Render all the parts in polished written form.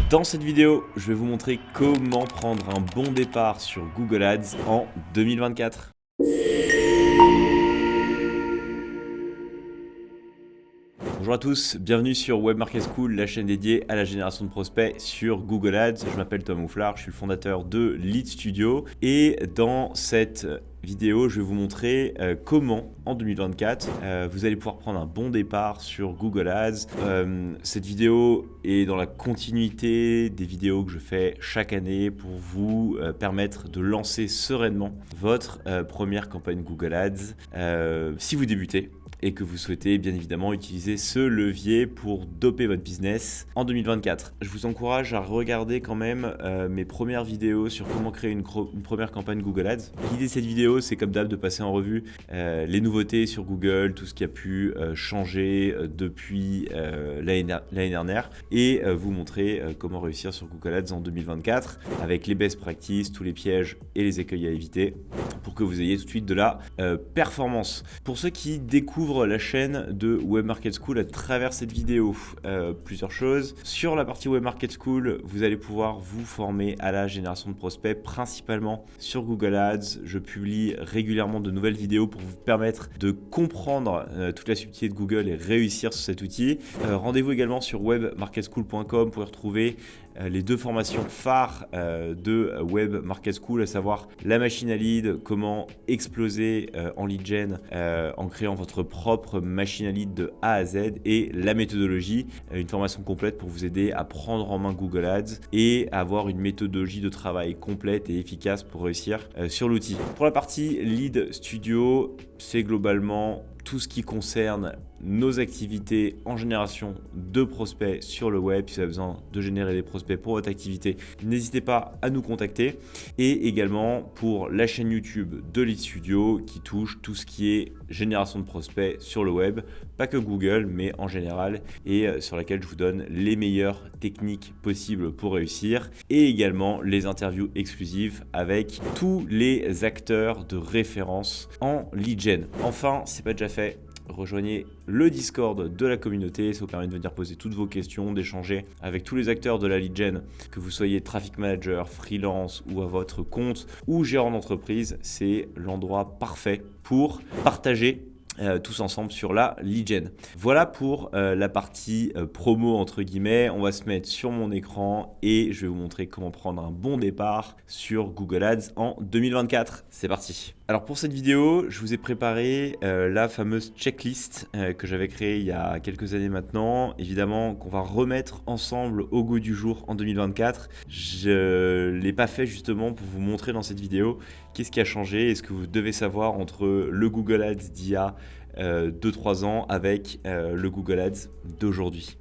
Dans cette vidéo, je vais vous montrer comment prendre un bon départ sur Google Ads en 2024. Bonjour à tous, bienvenue sur Web Market School, la chaîne dédiée à la génération de prospects sur Google Ads. Je m'appelle Tom Houflard, je suis le fondateur de Lead Studio et dans cette vidéo, je vais vous montrer comment en 2024 vous allez pouvoir prendre un bon départ sur Google Ads. Cette vidéo est dans la continuité des vidéos que je fais chaque année pour vous permettre de lancer sereinement votre première campagne Google Ads si vous débutez et que vous souhaitez bien évidemment utiliser ce levier pour doper votre business en 2024. Je vous encourage à regarder quand même mes premières vidéos sur comment créer une première campagne Google Ads. L'idée de cette vidéo, c'est comme d'hab de passer en revue les nouveautés sur Google, tout ce qui a pu changer depuis l'année dernière et vous montrer comment réussir sur Google Ads en 2024 avec les best practices, tous les pièges et les écueils à éviter pour que vous ayez tout de suite de la performance. Pour ceux qui découvrent la chaîne de Web Market School à travers cette vidéo, plusieurs choses. Sur la partie Web Market School, vous allez pouvoir vous former à la génération de prospects, principalement sur Google Ads. Je publie régulièrement de nouvelles vidéos pour vous permettre de comprendre toute la subtilité de Google et réussir sur cet outil. Rendez-vous également sur webmarketschool.com pour y retrouver les deux formations phares de Web Market School, à savoir la machine à lead, comment exploser en lead gen en créant votre propre machine à lead de A à Z, et la méthodologie, une formation complète pour vous aider à prendre en main Google Ads et avoir une méthodologie de travail complète et efficace pour réussir sur l'outil. Pour la partie Lead Studio, c'est globalement tout ce qui concerne nos activités en génération de prospects sur le web. Si vous avez besoin de générer des prospects pour votre activité, n'hésitez pas à nous contacter. Et également pour la chaîne YouTube de Lead Studio qui touche tout ce qui est génération de prospects sur le web, pas que Google, mais en général, et sur laquelle je vous donne les meilleures techniques possibles pour réussir, et également les interviews exclusives avec tous les acteurs de référence en lead gen. Enfin, c'est pas déjà fait, rejoignez le Discord de la communauté, ça vous permet de venir poser toutes vos questions, d'échanger avec tous les acteurs de la lead gen, que vous soyez traffic manager, freelance ou à votre compte ou gérant d'entreprise. C'est l'endroit parfait pour partager tous ensemble sur la lead gen. Voilà pour la partie promo entre guillemets. On va se mettre sur mon écran et je vais vous montrer comment prendre un bon départ sur Google Ads en 2024. C'est parti. Alors pour cette vidéo, je vous ai préparé la fameuse checklist que j'avais créée il y a quelques années maintenant, évidemment qu'on va remettre ensemble au goût du jour en 2024. Je ne l'ai pas fait justement pour vous montrer dans cette vidéo qu'est-ce qui a changé et ce que vous devez savoir entre le Google Ads d'il y a 2-3 ans avec le Google Ads d'aujourd'hui.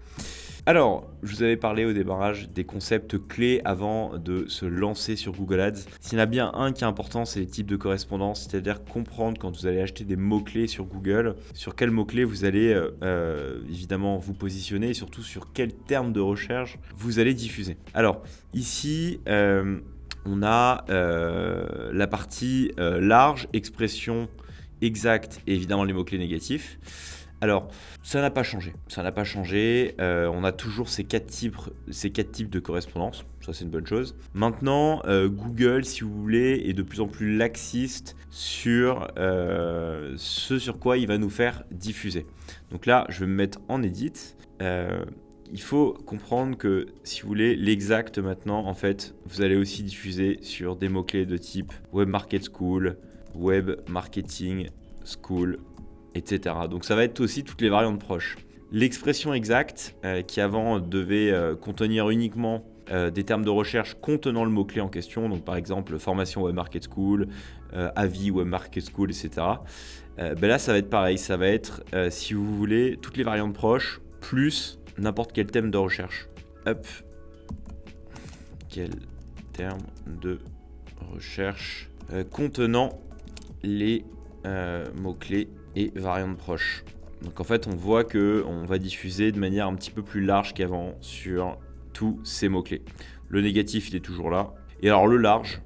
Alors, je vous avais parlé au démarrage des concepts clés avant de se lancer sur Google Ads. S'il y en a bien un qui est important, c'est les types de correspondance, c'est-à-dire comprendre quand vous allez acheter des mots-clés sur Google, sur quels mots-clés vous allez évidemment vous positionner et surtout sur quels termes de recherche vous allez diffuser. Alors, ici, on a la partie large, expression exacte et évidemment les mots-clés négatifs. Alors, ça n'a pas changé. On a toujours ces quatre types de correspondance. Ça, c'est une bonne chose. Maintenant, Google, si vous voulez, est de plus en plus laxiste sur ce sur quoi il va nous faire diffuser. Donc là, je vais me mettre en edit. Il faut comprendre que, si vous voulez, l'exact maintenant, en fait, vous allez aussi diffuser sur des mots-clés de type Web Market School, Web Marketing School, etc. Donc ça va être aussi toutes les variantes proches. L'expression exacte, qui avant devait contenir uniquement des termes de recherche contenant le mot-clé en question, donc par exemple formation Web Market School, avis Web Market School, etc. Là, ça va être pareil, ça va être, si vous voulez, toutes les variantes proches, plus n'importe quel thème de recherche. Hop. Quel terme de recherche contenant les mots-clés et variantes proches. Donc en fait, on voit qu'on va diffuser de manière un petit peu plus large qu'avant sur tous ces mots-clés. Le négatif, il est toujours là. Et alors le large,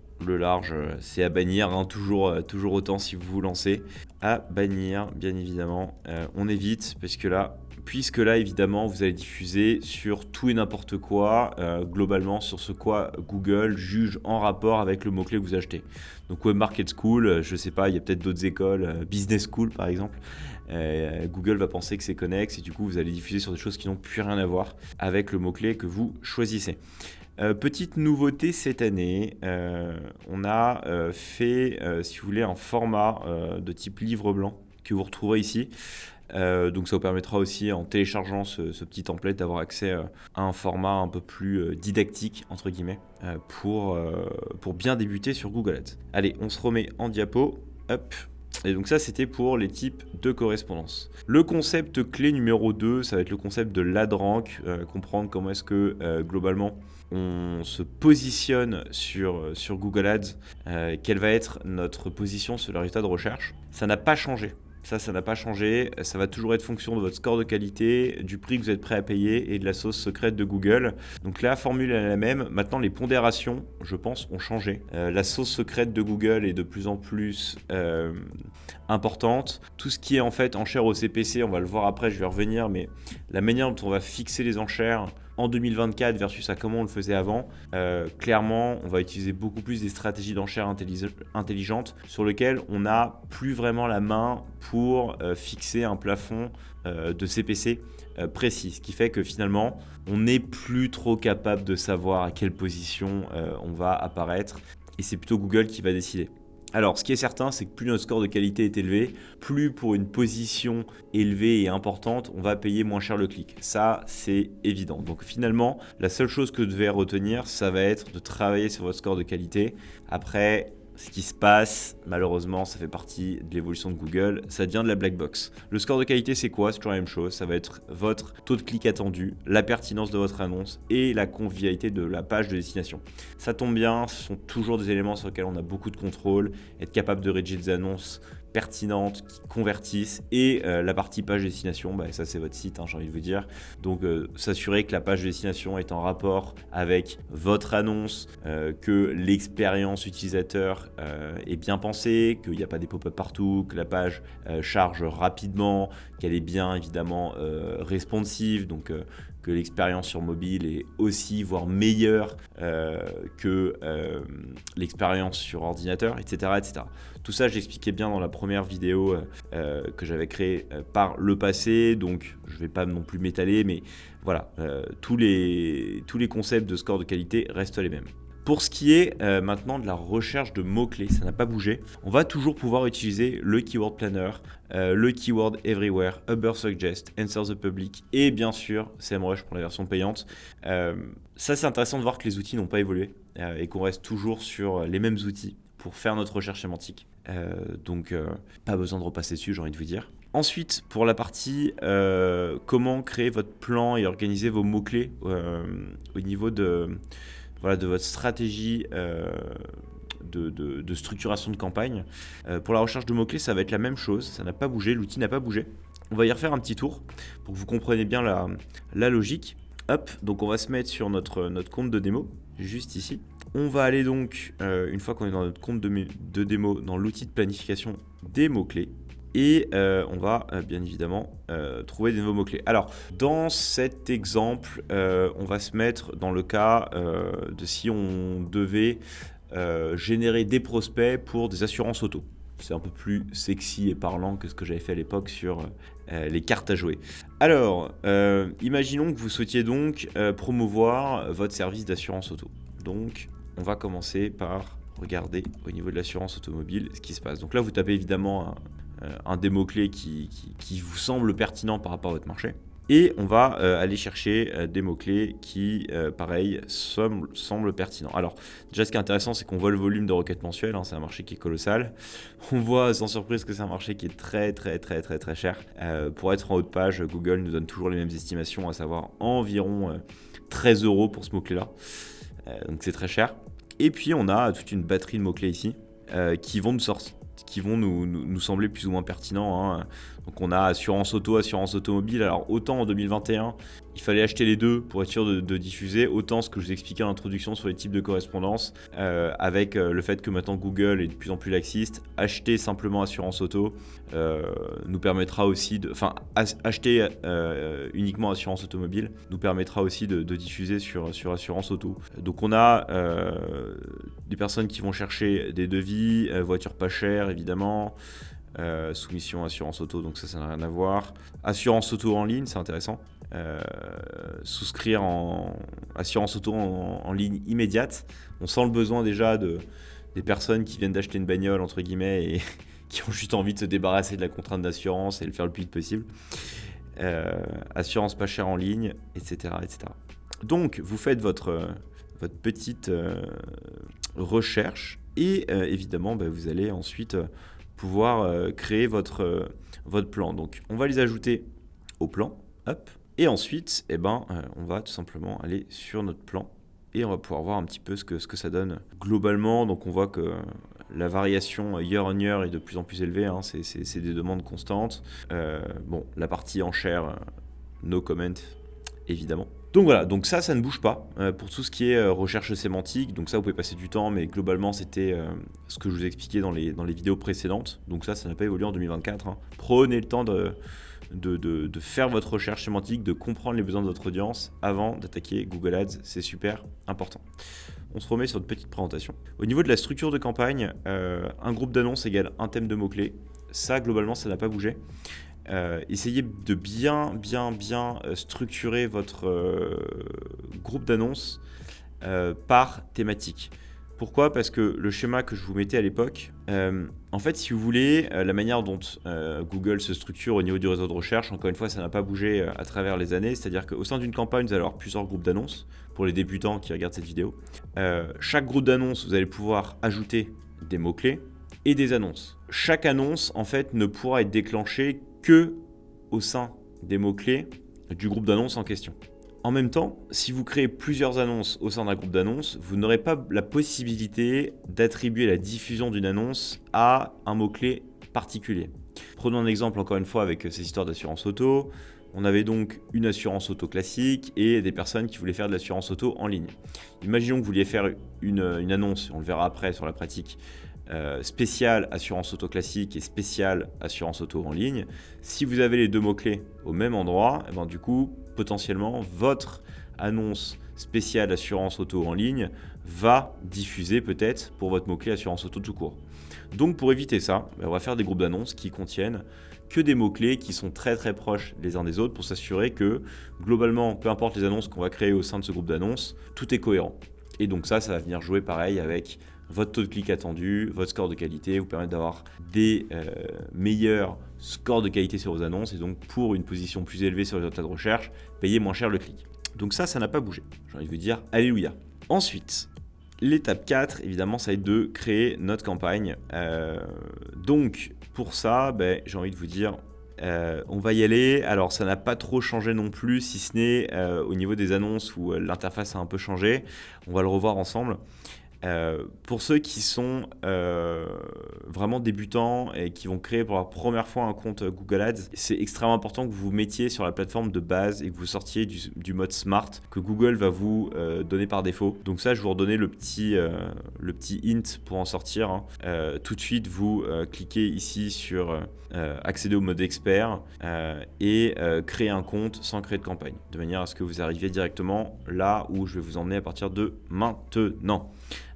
c'est à bannir, hein, toujours autant si vous vous lancez. À bannir, bien évidemment. On évite, parce que là, puisque là, évidemment, vous allez diffuser sur tout et n'importe quoi, globalement sur ce quoi Google juge en rapport avec le mot-clé que vous achetez. Donc Web Market School, je sais pas, il y a peut-être d'autres écoles, Business School par exemple. Google va penser que c'est connexe et du coup, vous allez diffuser sur des choses qui n'ont plus rien à voir avec le mot-clé que vous choisissez. Petite nouveauté cette année, on a fait, si vous voulez, un format de type livre blanc que vous retrouverez ici. Donc ça vous permettra aussi, en téléchargeant ce petit template, d'avoir accès à un format un peu plus didactique, entre guillemets, pour bien débuter sur Google Ads. Allez, on se remet en diapo. Hop. Et donc ça, c'était pour les types de correspondance. Le concept clé numéro 2, ça va être le concept de l'AdRank, comprendre comment est-ce que, globalement, on se positionne sur Google Ads, quelle va être notre position sur le résultat de recherche. Ça n'a pas changé. Ça n'a pas changé. Ça va toujours être fonction de votre score de qualité, du prix que vous êtes prêt à payer et de la sauce secrète de Google. Donc la formule est la même. Maintenant, les pondérations, je pense, ont changé. La sauce secrète de Google est de plus en plus importante. Tout ce qui est en fait enchères au CPC, on va le voir après, je vais revenir, mais la manière dont on va fixer les enchères en 2024 versus à comment on le faisait avant, clairement, on va utiliser beaucoup plus des stratégies d'enchères intelligentes sur lesquelles on n'a plus vraiment la main pour fixer un plafond de CPC précis. Ce qui fait que finalement, on n'est plus trop capable de savoir à quelle position on va apparaître et c'est plutôt Google qui va décider. Alors, ce qui est certain, c'est que plus notre score de qualité est élevé, plus pour une position élevée et importante, on va payer moins cher le clic. Ça, c'est évident. Donc finalement, la seule chose que vous devez retenir, ça va être de travailler sur votre score de qualité. Après, ce qui se passe, malheureusement, ça fait partie de l'évolution de Google, ça devient de la black box. Le score de qualité, c'est quoi? C'est toujours la même chose, ça va être votre taux de clic attendu, la pertinence de votre annonce et la convivialité de la page de destination. Ça tombe bien, ce sont toujours des éléments sur lesquels on a beaucoup de contrôle, être capable de rédiger des annonces pertinentes, qui convertissent et la partie page destination, ça c'est votre site, j'ai envie de vous dire. Donc s'assurer que la page destination est en rapport avec votre annonce, que l'expérience utilisateur est bien pensée, qu'il n'y a pas des pop-up partout, que la page charge rapidement, qu'elle est bien évidemment responsive, donc que l'expérience sur mobile est aussi, voire meilleure que l'expérience sur ordinateur, etc., etc. Tout ça, je l'expliquais bien dans la première vidéo que j'avais créée par le passé, donc je ne vais pas non plus m'étaler, mais voilà, tous les concepts de score de qualité restent les mêmes. Pour ce qui est maintenant de la recherche de mots-clés, ça n'a pas bougé. On va toujours pouvoir utiliser le Keyword Planner, le Keyword Everywhere, Ubersuggest, Answer the Public et bien sûr SEMrush pour la version payante. Ça, c'est intéressant de voir que les outils n'ont pas évolué et qu'on reste toujours sur les mêmes outils pour faire notre recherche sémantique. Donc, pas besoin de repasser dessus, j'ai envie de vous dire. Ensuite, pour la partie comment créer votre plan et organiser vos mots-clés au niveau de votre stratégie de structuration de campagne. Pour la recherche de mots-clés, ça va être la même chose, ça n'a pas bougé, l'outil n'a pas bougé. On va y refaire un petit tour pour que vous compreniez bien la logique. Hop, donc on va se mettre sur notre compte de démo, juste ici. On va aller donc, une fois qu'on est dans notre compte de démo, dans l'outil de planification des mots-clés. Et on va bien évidemment trouver des nouveaux mots-clés. Alors, dans cet exemple, on va se mettre dans le cas de si on devait générer des prospects pour des assurances auto. C'est un peu plus sexy et parlant que ce que j'avais fait à l'époque sur les cartes à jouer. Alors, imaginons que vous souhaitiez donc promouvoir votre service d'assurance auto. Donc, on va commencer par regarder au niveau de l'assurance automobile ce qui se passe. Donc là, vous tapez évidemment un des mots-clés qui vous semble pertinent par rapport à votre marché. Et on va aller chercher des mots-clés qui, pareil, semblent pertinents. Alors, déjà, ce qui est intéressant, c'est qu'on voit le volume de requêtes mensuelles. C'est un marché qui est colossal. On voit, sans surprise, que c'est un marché qui est très, très, très, très, très cher. Pour être en haut de page, Google nous donne toujours les mêmes estimations, à savoir environ 13 € pour ce mot-clé-là. Donc, c'est très cher. Et puis, on a toute une batterie de mots-clés ici qui vont nous sortir qui vont nous sembler plus ou moins pertinents, hein. Donc on a assurance auto, assurance automobile. Alors autant en 2021, il fallait acheter les deux pour être sûr de diffuser, autant ce que je vous expliquais en introduction sur les types de correspondance, avec le fait que maintenant Google est de plus en plus laxiste, acheter simplement assurance auto nous permettra aussi acheter uniquement assurance automobile nous permettra aussi de diffuser sur assurance auto. Donc on a des personnes qui vont chercher des devis, voitures pas chères évidemment, soumission assurance auto, donc ça n'a rien à voir. Assurance auto en ligne, c'est intéressant. Souscrire en assurance auto en ligne immédiate. On sent le besoin déjà des personnes qui viennent d'acheter une bagnole entre guillemets et qui ont juste envie de se débarrasser de la contrainte d'assurance et le faire le plus vite possible. Assurance pas chère en ligne, etc., etc. Donc vous faites votre petite recherche et évidemment vous allez ensuite pouvoir créer votre plan. Donc on va les ajouter au plan, hop, et ensuite on va tout simplement aller sur notre plan et on va pouvoir voir un petit peu ce que ça donne globalement. Donc on voit que la variation year on year est de plus en plus élevée, hein. C'est des demandes constantes. La partie enchère, no comment évidemment. Donc voilà, donc ça ne bouge pas pour tout ce qui est recherche sémantique. Donc ça, vous pouvez passer du temps, mais globalement, c'était ce que je vous expliquais dans les vidéos précédentes. Donc ça n'a pas évolué en 2024. Hein. Prenez le temps de faire votre recherche sémantique, de comprendre les besoins de votre audience avant d'attaquer Google Ads. C'est super important. On se remet sur une petite présentation. Au niveau de la structure de campagne, un groupe d'annonces égale un thème de mots-clés. Ça, globalement, ça n'a pas bougé. Essayez de bien structurer votre groupe d'annonces par thématique. Pourquoi ? Parce que le schéma que je vous mettais à l'époque, en fait, si vous voulez, la manière dont Google se structure au niveau du réseau de recherche, encore une fois, ça n'a pas bougé à travers les années. C'est-à-dire qu'au sein d'une campagne, vous allez avoir plusieurs groupes d'annonces pour les débutants qui regardent cette vidéo. Chaque groupe d'annonces, vous allez pouvoir ajouter des mots-clés et des annonces. Chaque annonce, en fait, ne pourra être déclenchée que au sein des mots-clés du groupe d'annonces en question. En même temps, si vous créez plusieurs annonces au sein d'un groupe d'annonces, vous n'aurez pas la possibilité d'attribuer la diffusion d'une annonce à un mot-clé particulier. Prenons un exemple encore une fois avec ces histoires d'assurance auto. On avait donc une assurance auto classique et des personnes qui voulaient faire de l'assurance auto en ligne. Imaginons que vous vouliez faire une annonce, on le verra après sur la pratique, spécial assurance auto classique et spécial assurance auto en ligne. Si vous avez les deux mots-clés au même endroit, du coup, potentiellement, votre annonce spéciale assurance auto en ligne va diffuser peut-être pour votre mot-clé assurance auto tout court. Donc pour éviter ça, on va faire des groupes d'annonces qui contiennent que des mots-clés qui sont très très proches les uns des autres pour s'assurer que globalement, peu importe les annonces qu'on va créer au sein de ce groupe d'annonces, tout est cohérent. Et donc ça va venir jouer pareil avec votre taux de clic attendu, votre score de qualité, vous permettre d'avoir des meilleurs scores de qualité sur vos annonces et donc pour une position plus élevée sur les résultats de recherche, payer moins cher le clic. Donc ça n'a pas bougé. J'ai envie de vous dire alléluia. Ensuite, l'étape 4, évidemment, ça va être de créer notre campagne. Donc pour ça, j'ai envie de vous dire, on va y aller. Alors ça n'a pas trop changé non plus, si ce n'est au niveau des annonces où l'interface a un peu changé. On va le revoir ensemble. Pour ceux qui sont vraiment débutants et qui vont créer pour la première fois un compte Google Ads, c'est extrêmement important que vous vous mettiez sur la plateforme de base et que vous sortiez du mode Smart que Google va vous donner par défaut. Donc ça, je vous redonnais le petit hint pour en sortir, hein. Tout de suite, vous cliquez ici sur accéder au mode expert et créer un compte sans créer de campagne, de manière à ce que vous arriviez directement là où je vais vous emmener à partir de maintenant.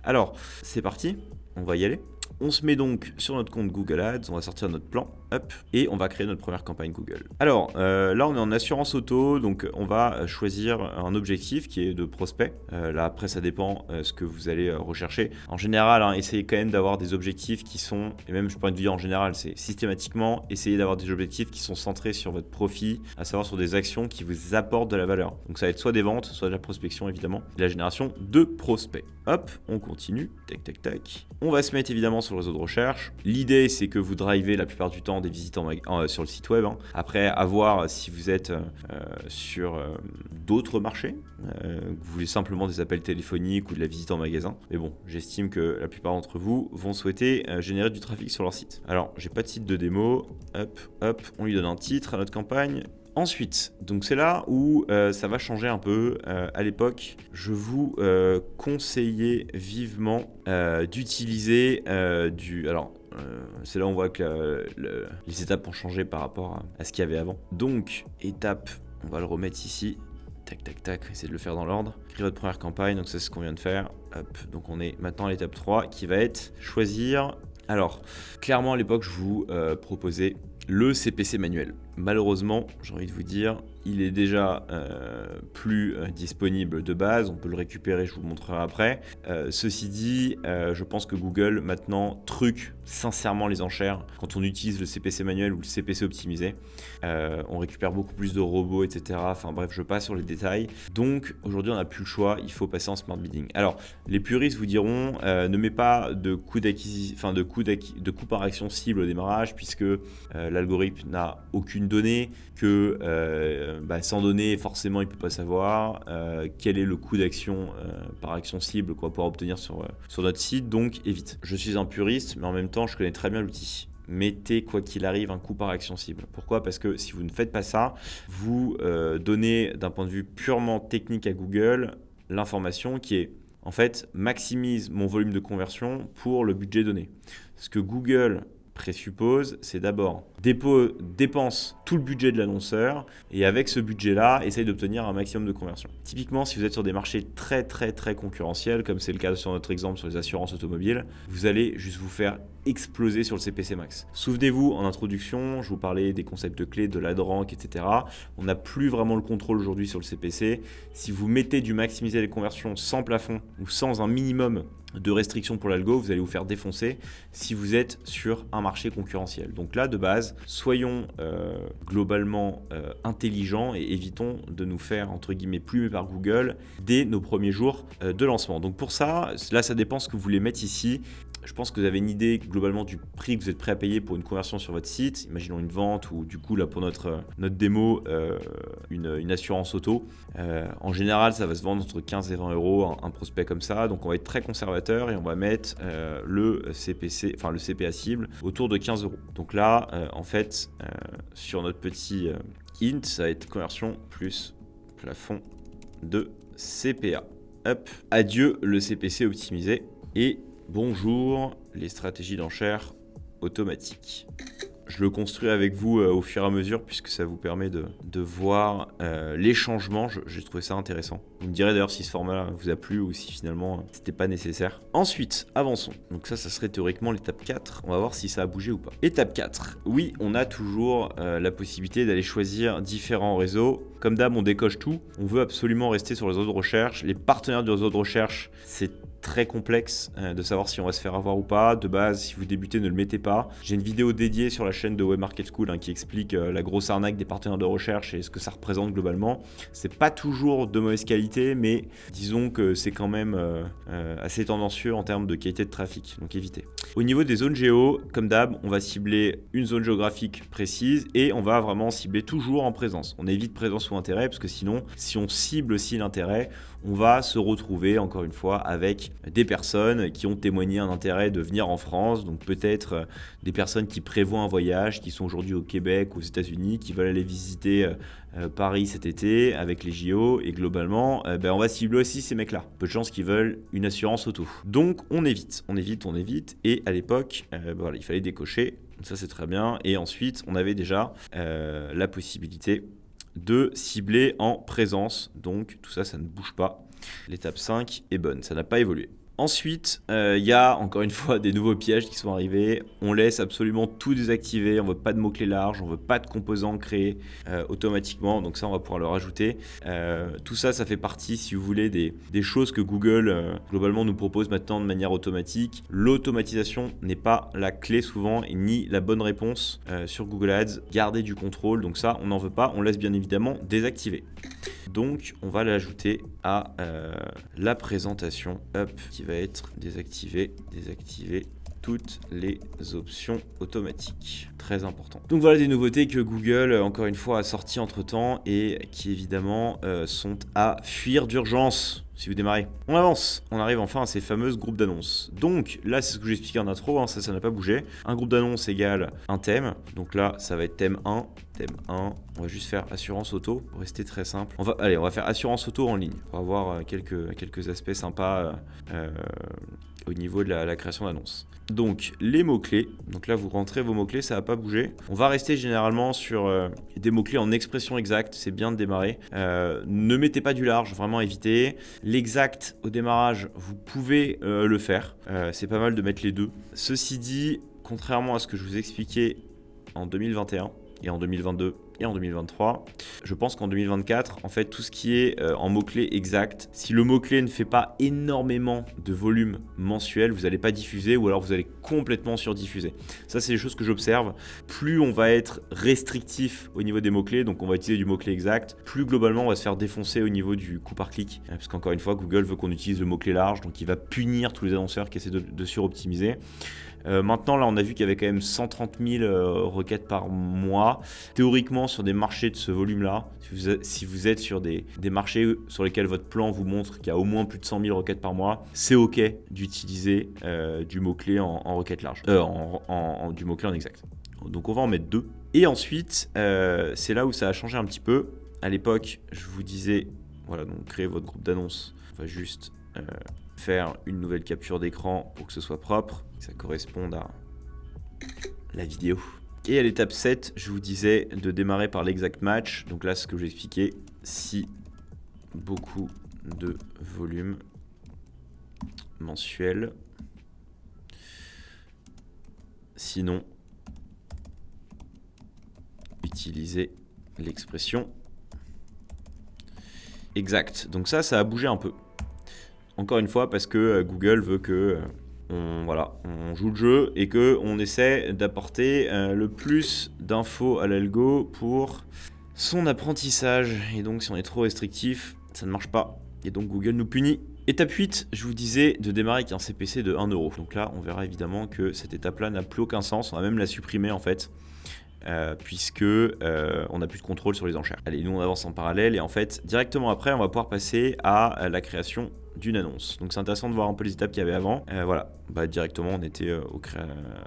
Alors, c'est parti, on va y aller. On se met donc sur notre compte Google Ads, on va sortir notre plan, hop, et on va créer notre première campagne Google. Alors, là, on est en assurance auto, donc on va choisir un objectif qui est de prospect. Là, après, ça dépend ce que vous allez rechercher. En général, essayez quand même d'avoir des objectifs qui sont, et même je pourrais te dire en général, c'est systématiquement, essayez d'avoir des objectifs qui sont centrés sur votre profit, à savoir sur des actions qui vous apportent de la valeur. Donc ça va être soit des ventes, soit de la prospection évidemment, de la génération de prospects. Hop, on continue, tac, tac, tac. On va se mettre évidemment sur le réseau de recherche. L'idée, c'est que vous drivez la plupart du temps des visites sur le site web. Après, à voir si vous êtes sur d'autres marchés, vous voulez simplement des appels téléphoniques ou de la visite en magasin. Mais bon, j'estime que la plupart d'entre vous vont souhaiter générer du trafic sur leur site. Alors, j'ai pas de site de démo. Hop, on lui donne un titre à notre campagne. Ensuite, donc c'est là où ça va changer un peu. À l'époque, je vous conseillais vivement d'utiliser c'est là où on voit que les étapes ont changé par rapport à ce qu'il y avait avant. Donc, étape, on va le remettre ici. Tac, essayez de le faire dans l'ordre. Créer votre première campagne, donc ça c'est ce qu'on vient de faire. Hop, donc on est maintenant à l'étape 3 qui va être choisir. Alors, clairement à l'époque, je vous proposais le CPC manuel. Malheureusement, j'ai envie de vous dire, il est déjà plus disponible de base. On peut le récupérer, je vous le montrerai après. Ceci dit, je pense que Google maintenant truque sincèrement les enchères quand on utilise le CPC manuel ou le CPC optimisé. On récupère beaucoup plus de robots, etc. Enfin bref, je passe sur les détails. Donc aujourd'hui, on n'a plus le choix, il faut passer en smart bidding. Alors, les puristes vous diront, ne mets pas de coût d'acquisition, de coût par action cible au démarrage, puisque l'algorithme n'a aucune donnée, que sans données, forcément, il ne peut pas savoir quel est le coût d'action par action cible qu'on va pouvoir obtenir sur notre site, donc évite. Je suis un puriste, mais en même temps, je connais très bien l'outil. Mettez, quoi qu'il arrive, un coût par action cible. Pourquoi ? Parce que si vous ne faites pas ça, vous donnez, d'un point de vue purement technique à Google, l'information qui est, en fait, maximise mon volume de conversion pour le budget donné. Ce que Google présuppose, c'est d'abord dépense tout le budget de l'annonceur et avec ce budget-là, essaye d'obtenir un maximum de conversion. Typiquement, si vous êtes sur des marchés très concurrentiels, comme c'est le cas sur notre exemple sur les assurances automobiles, vous allez juste vous faire exploser sur le CPC max. Souvenez-vous, en introduction, je vous parlais des concepts clés, de l'AdRank, etc. On n'a plus vraiment le contrôle aujourd'hui sur le CPC. Si vous mettez du maximiser les conversions sans plafond ou sans un minimum de restrictions pour l'algo, vous allez vous faire défoncer si vous êtes sur un marché concurrentiel. Donc là, de base, soyons globalement intelligents et évitons de nous faire, entre guillemets, plumer par Google dès nos premiers jours de lancement. Donc pour ça, là, ça dépend ce que vous voulez mettre ici. Je pense que vous avez une idée globalement du prix que vous êtes prêt à payer pour une conversion sur votre site. Imaginons une vente ou du coup là pour notre démo une assurance auto. En général, ça va se vendre entre 15 et 20 euros un prospect comme ça. Donc on va être très conservateur et on va mettre le CPA cible autour de 15 euros. Donc là, en fait, sur notre petit int, ça va être conversion plus plafond de CPA. Hop, adieu le CPC optimisé et bonjour les stratégies d'enchères automatiques. Je le construis avec vous au fur et à mesure puisque ça vous permet de voir les changements. J'ai trouvé ça intéressant. Vous me direz d'ailleurs si ce format vous a plu ou si finalement c'était pas nécessaire. Ensuite, avançons. Donc ça serait théoriquement l'étape 4. On va voir si ça a bougé ou pas. Étape 4. Oui, on a toujours la possibilité d'aller choisir différents réseaux. Comme d'hab, on décoche tout. On veut absolument rester sur les réseaux de recherche. Les partenaires du réseau de recherche, c'est très complexe de savoir si on va se faire avoir ou pas. De base, si vous débutez, ne le mettez pas. J'ai une vidéo dédiée sur la chaîne de Web Market School qui explique la grosse arnaque des partenaires de recherche et ce que ça représente globalement. C'est pas toujours de mauvaise qualité, mais disons que c'est quand même assez tendancieux en termes de qualité de trafic, donc évitez. Au niveau des zones géo, comme d'hab, on va cibler une zone géographique précise et on va vraiment cibler toujours en présence. On évite présence ou intérêt parce que sinon, si on cible aussi l'intérêt, on va se retrouver encore une fois avec des personnes qui ont témoigné un intérêt de venir en France, donc peut-être des personnes qui prévoient un voyage, qui sont aujourd'hui au Québec, aux États-Unis, qui veulent aller visiter Paris cet été avec les JO et globalement, on va cibler aussi ces mecs-là. Peu de chances qu'ils veulent une assurance auto. Donc on évite et à l'époque, il fallait décocher, ça c'est très bien et ensuite on avait déjà la possibilité de cibler en présence, donc tout ça, ça ne bouge pas. L'étape 5 est bonne, ça n'a pas évolué. Ensuite, il y a encore une fois des nouveaux pièges qui sont arrivés. On laisse absolument tout désactiver, on ne veut pas de mots-clés larges, on ne veut pas de composants créés automatiquement, donc ça on va pouvoir le rajouter. Tout ça, ça fait partie, si vous voulez, des choses que Google globalement nous propose maintenant de manière automatique. L'automatisation n'est pas la clé souvent et ni la bonne réponse sur Google Ads. Gardez du contrôle, donc ça on n'en veut pas, on laisse bien évidemment désactiver. Donc on va l'ajouter à la présentation qui va être désactivée, toutes les options automatiques. Très important. Donc voilà des nouveautés que Google, encore une fois, a sorties entre-temps et qui évidemment sont à fuir d'urgence si vous démarrez. On avance, on arrive enfin à ces fameuses groupes d'annonces. Donc là, c'est ce que j'ai expliqué en intro, hein, ça n'a pas bougé. Un groupe d'annonces égale un thème. Donc là, ça va être thème 1. Thème 1, on va juste faire assurance auto pour rester très simple. On va faire assurance auto en ligne pour avoir quelques aspects sympas au niveau de la création d'annonces. Donc les mots-clés, donc là vous rentrez vos mots-clés, ça va pas bouger. On va rester généralement sur des mots-clés en expression exacte, c'est bien de démarrer. Ne mettez pas du large, vraiment évitez. L'exact au démarrage, vous pouvez le faire, c'est pas mal de mettre les deux. Ceci dit, contrairement à ce que je vous expliquais en 2021, et en 2022 et en 2023. Je pense qu'en 2024, en fait, tout ce qui est en mots-clés exacts, si le mot-clé ne fait pas énormément de volume mensuel, vous n'allez pas diffuser ou alors vous allez complètement surdiffuser. Ça, c'est des choses que j'observe. Plus on va être restrictif au niveau des mots-clés, donc on va utiliser du mot-clé exact, plus globalement on va se faire défoncer au niveau du coût par clic. Parce qu'encore une fois, Google veut qu'on utilise le mot-clé large, donc il va punir tous les annonceurs qui essaient de suroptimiser. Maintenant, là, on a vu qu'il y avait quand même 130 000 requêtes par mois. Théoriquement, sur des marchés de ce volume-là, si vous êtes sur des marchés sur lesquels votre plan vous montre qu'il y a au moins plus de 100 000 requêtes par mois, c'est OK d'utiliser du mot-clé en requête large, du mot-clé en exact. Donc, on va en mettre 2. Et ensuite, c'est là où ça a changé un petit peu. À l'époque, je vous disais, voilà, donc créez votre groupe d'annonces. On va juste faire une nouvelle capture d'écran pour que ce soit propre, que ça corresponde à la vidéo. Et à l'étape 7, je vous disais de démarrer par l'exact match. Donc là, ce que j'ai expliqué, si beaucoup de volume mensuel, sinon, utilisez l'expression exact. Donc ça a bougé un peu. Encore une fois, parce que Google veut que on joue le jeu et qu'on essaie d'apporter le plus d'infos à l'algo pour son apprentissage. Et donc, si on est trop restrictif, ça ne marche pas. Et donc, Google nous punit. Étape 8, je vous disais de démarrer avec un CPC de 1 €. Donc là, on verra évidemment que cette étape-là n'a plus aucun sens. On va même la supprimer en fait. Puisque on n'a plus de contrôle sur les enchères. Allez, nous on avance en parallèle et en fait directement après on va pouvoir passer à la création d'une annonce. Donc c'est intéressant de voir un peu les étapes qu'il y avait avant. Voilà, directement on était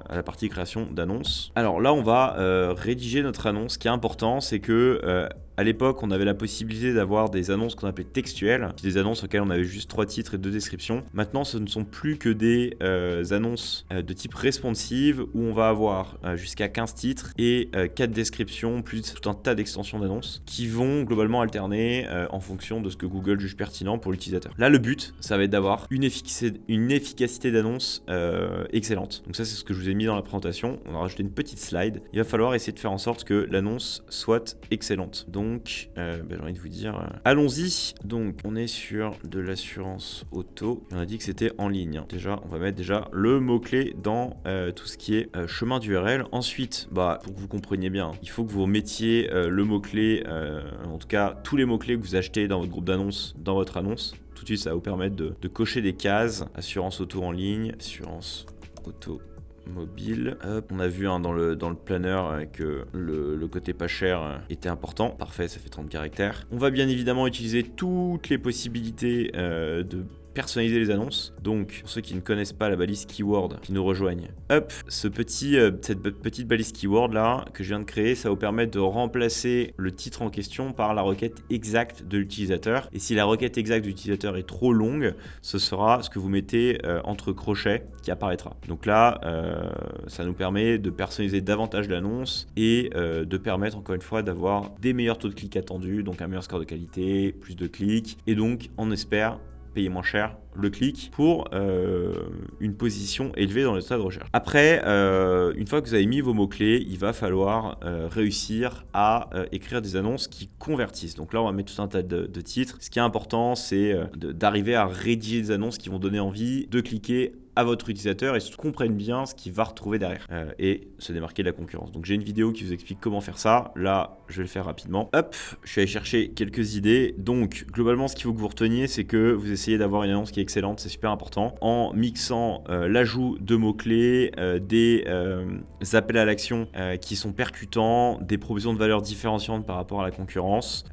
à la partie création d'annonce. Alors là on va rédiger notre annonce. Ce qui est important, c'est que à l'époque, on avait la possibilité d'avoir des annonces qu'on appelait textuelles, des annonces auxquelles on avait juste 3 titres et 2 descriptions. Maintenant, ce ne sont plus que des annonces de type responsive où on va avoir jusqu'à 15 titres et 4 descriptions, plus tout un tas d'extensions d'annonces qui vont globalement alterner en fonction de ce que Google juge pertinent pour l'utilisateur. Là, le but, ça va être d'avoir une efficacité d'annonce excellente. Donc ça, c'est ce que je vous ai mis dans la présentation. On a rajouté une petite slide. Il va falloir essayer de faire en sorte que l'annonce soit excellente. Donc, j'ai envie de vous dire, allons-y. Donc, on est sur de l'assurance auto. On a dit que c'était en ligne. Déjà, on va mettre le mot-clé dans tout ce qui est chemin d'URL. Ensuite, pour que vous compreniez bien, il faut que vous mettiez le mot-clé, en tout cas, tous les mots-clés que vous achetez dans votre groupe d'annonces, dans votre annonce. Tout de suite, ça va vous permettre de cocher des cases. Assurance auto en ligne, assurance auto mobile. Hop. On a vu dans le planeur que le côté pas cher était important. Parfait, ça fait 30 caractères. On va bien évidemment utiliser toutes les possibilités de personnaliser les annonces. Donc, pour ceux qui ne connaissent pas la balise keyword, qui nous rejoignent, hop, cette petite balise keyword là que je viens de créer, ça va vous permettre de remplacer le titre en question par la requête exacte de l'utilisateur. Et si la requête exacte de l'utilisateur est trop longue, ce sera ce que vous mettez entre crochets qui apparaîtra. Donc là, ça nous permet de personnaliser davantage l'annonce et de permettre encore une fois d'avoir des meilleurs taux de clics attendus, donc un meilleur score de qualité, plus de clics, et donc on espère payer moins cher le clic pour une position élevée dans le résultat de recherche. Après, une fois que vous avez mis vos mots-clés, il va falloir réussir à écrire des annonces qui convertissent. Donc là, on va mettre tout un tas de titres. Ce qui est important, c'est d'arriver à rédiger des annonces qui vont donner envie de cliquer à votre utilisateur et comprenne bien ce qu'il va retrouver derrière et se démarquer de la concurrence. Donc j'ai une vidéo qui vous explique comment faire ça. Là, je vais le faire rapidement. Hop, je suis allé chercher quelques idées. Donc globalement, ce qu'il faut que vous reteniez, c'est que vous essayez d'avoir une annonce qui est excellente, c'est super important, en mixant l'ajout de mots-clés, des appels à l'action qui sont percutants, des propositions de valeur différenciantes par rapport à la concurrence,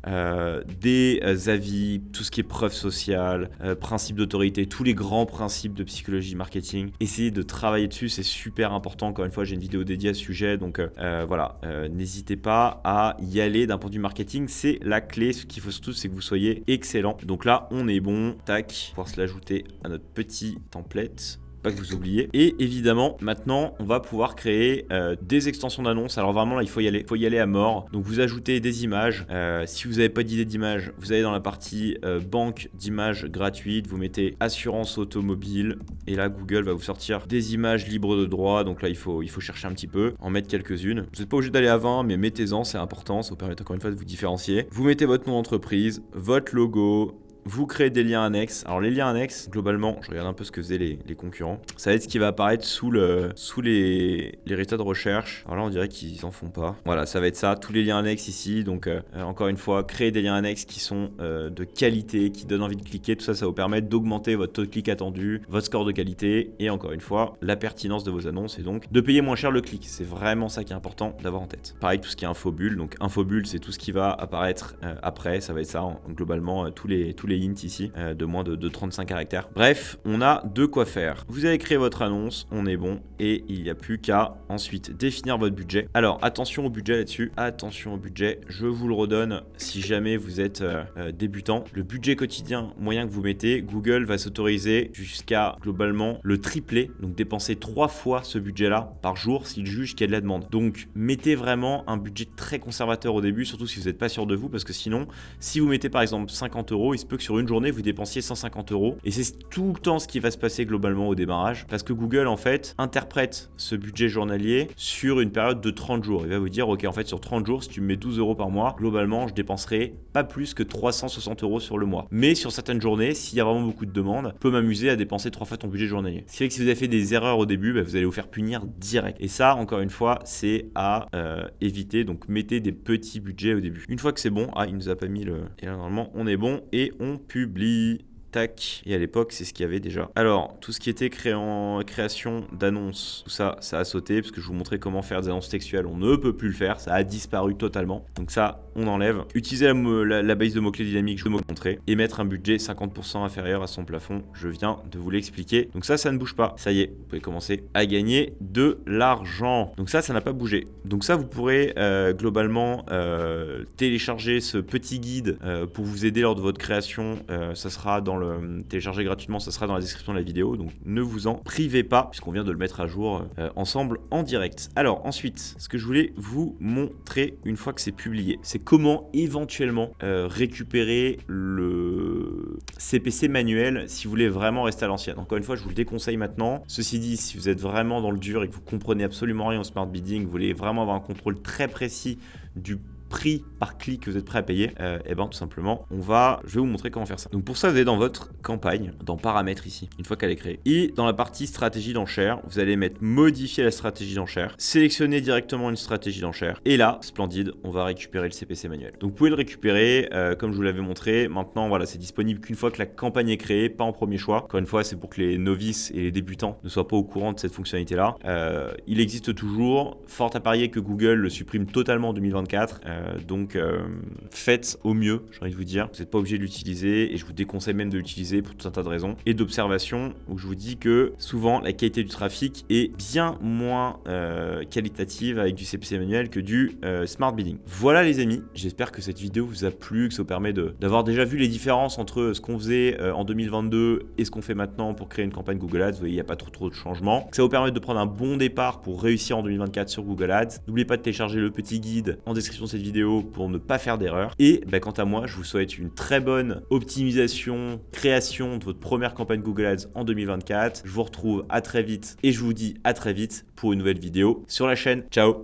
des avis, tout ce qui est preuve sociale, principe d'autorité, tous les grands principes de psychologie marketing. Essayez de travailler dessus, c'est super important. Encore une fois, j'ai une vidéo dédiée à ce sujet, donc voilà, n'hésitez pas à y aller d'un point de vue marketing, c'est la clé. Ce qu'il faut surtout, c'est que vous soyez excellent. Donc là, on est bon, tac, pouvoir se l'ajouter à notre petit template. Pas que vous oubliez. Et évidemment, maintenant, on va pouvoir créer des extensions d'annonces. Alors vraiment, là, il faut y aller à mort. Donc, vous ajoutez des images. Si vous n'avez pas d'idée d'image, vous allez dans la partie banque d'images gratuites. Vous mettez assurance automobile. Et là, Google va vous sortir des images libres de droit. Donc là, il faut chercher un petit peu, en mettre quelques-unes. Vous n'êtes pas obligé d'aller à 20, mais mettez-en, c'est important. Ça vous permet encore une fois de vous différencier. Vous mettez votre nom d'entreprise, votre logo. Vous créez des liens annexes. Alors les liens annexes, globalement, je regarde un peu ce que faisaient les concurrents. Ça va être ce qui va apparaître sous les résultats de recherche. Alors là, on dirait qu'ils en font pas. Voilà, ça va être ça, tous les liens annexes ici. Donc encore une fois, créer des liens annexes qui sont de qualité, qui donnent envie de cliquer. Tout ça, ça va vous permettre d'augmenter votre taux de clic attendu, votre score de qualité et encore une fois, la pertinence de vos annonces et donc de payer moins cher le clic. C'est vraiment ça qui est important d'avoir en tête. Pareil, tout ce qui est infobulle. Donc infobulle, c'est tout ce qui va apparaître après. Ça va être ça, globalement, tous les int ici de moins de 35 caractères. Bref, on a de quoi faire. Vous avez créé votre annonce, on est bon et il n'y a plus qu'à ensuite définir votre budget. Alors attention au budget là-dessus, attention au budget, je vous le redonne si jamais vous êtes débutant. Le budget quotidien moyen que vous mettez, Google va s'autoriser jusqu'à globalement le tripler, donc dépenser 3 fois ce budget-là par jour s'il juge qu'il y a de la demande. Donc mettez vraiment un budget très conservateur au début, surtout si vous n'êtes pas sûr de vous, parce que sinon, si vous mettez par exemple 50 €, il se peut que sur une journée, vous dépensiez 150 €. Et c'est tout le temps ce qui va se passer globalement au démarrage. Parce que Google, en fait, interprète ce budget journalier sur une période de 30 jours. Il va vous dire, ok, en fait, sur 30 jours, si tu me mets 12 € par mois, globalement, je dépenserai pas plus que 360 € sur le mois. Mais sur certaines journées, s'il y a vraiment beaucoup de demandes, je peux m'amuser à dépenser 3 fois ton budget journalier. Ce qui fait que si vous avez fait des erreurs au début, vous allez vous faire punir direct. Et ça, encore une fois, c'est à éviter. Donc, mettez des petits budgets au début. Une fois que c'est bon, il nous a pas mis le... Et là, normalement, on est bon et on publie. Tac. Et à l'époque, c'est ce qu'il y avait déjà. Alors, tout ce qui était création d'annonces, tout ça, ça a sauté parce que je vous montrais comment faire des annonces textuelles. On ne peut plus le faire. Ça a disparu totalement. Donc ça, on enlève. Utilisez la base de mots-clés dynamiques, je vais vous montrer. Et mettre un budget 50% inférieur à son plafond. Je viens de vous l'expliquer. Donc ça ne bouge pas. Ça y est, vous pouvez commencer à gagner de l'argent. Donc ça n'a pas bougé. Donc ça, vous pourrez globalement télécharger ce petit guide pour vous aider lors de votre création. Ça sera dans le télécharger gratuitement, ça sera dans la description de la vidéo, donc ne vous en privez pas puisqu'on vient de le mettre à jour ensemble en direct. Alors ensuite, ce que je voulais vous montrer une fois que c'est publié, c'est comment éventuellement récupérer le CPC manuel si vous voulez vraiment rester à l'ancienne. Encore une fois, je vous le déconseille maintenant. Ceci dit, si vous êtes vraiment dans le dur et que vous comprenez absolument rien au smart bidding, vous voulez vraiment avoir un contrôle très précis du prix par clic que vous êtes prêt à payer, et ben tout simplement, je vais vous montrer comment faire ça. Donc pour ça, vous allez dans votre campagne, dans paramètres ici, une fois qu'elle est créée, et dans la partie stratégie d'enchère, vous allez mettre modifier la stratégie d'enchère, sélectionner directement une stratégie d'enchère, et là, splendide, on va récupérer le CPC manuel. Donc vous pouvez le récupérer, comme je vous l'avais montré. Maintenant, voilà, c'est disponible qu'une fois que la campagne est créée, pas en premier choix. Encore une fois, c'est pour que les novices et les débutants ne soient pas au courant de cette fonctionnalité-là. Il existe toujours, fort à parier que Google le supprime totalement en 2024. Donc faites au mieux, j'ai envie de vous dire. Vous n'êtes pas obligé de l'utiliser et je vous déconseille même de l'utiliser pour tout un tas de raisons et d'observation où je vous dis que souvent la qualité du trafic est bien moins qualitative avec du CPC manuel que du smart bidding. Voilà les amis, j'espère que cette vidéo vous a plu, que ça vous permet d'avoir déjà vu les différences entre ce qu'on faisait en 2022 et ce qu'on fait maintenant pour créer une campagne Google Ads. Vous voyez, il n'y a pas trop de changements. Que ça vous permet de prendre un bon départ pour réussir en 2024 sur Google Ads. N'oubliez pas de télécharger le petit guide en description de cette vidéo pour ne pas faire d'erreur. Et quant à moi, je vous souhaite une très bonne optimisation, création de votre première campagne Google Ads en 2024. Je vous retrouve à très vite et je vous dis à très vite pour une nouvelle vidéo sur la chaîne. Ciao!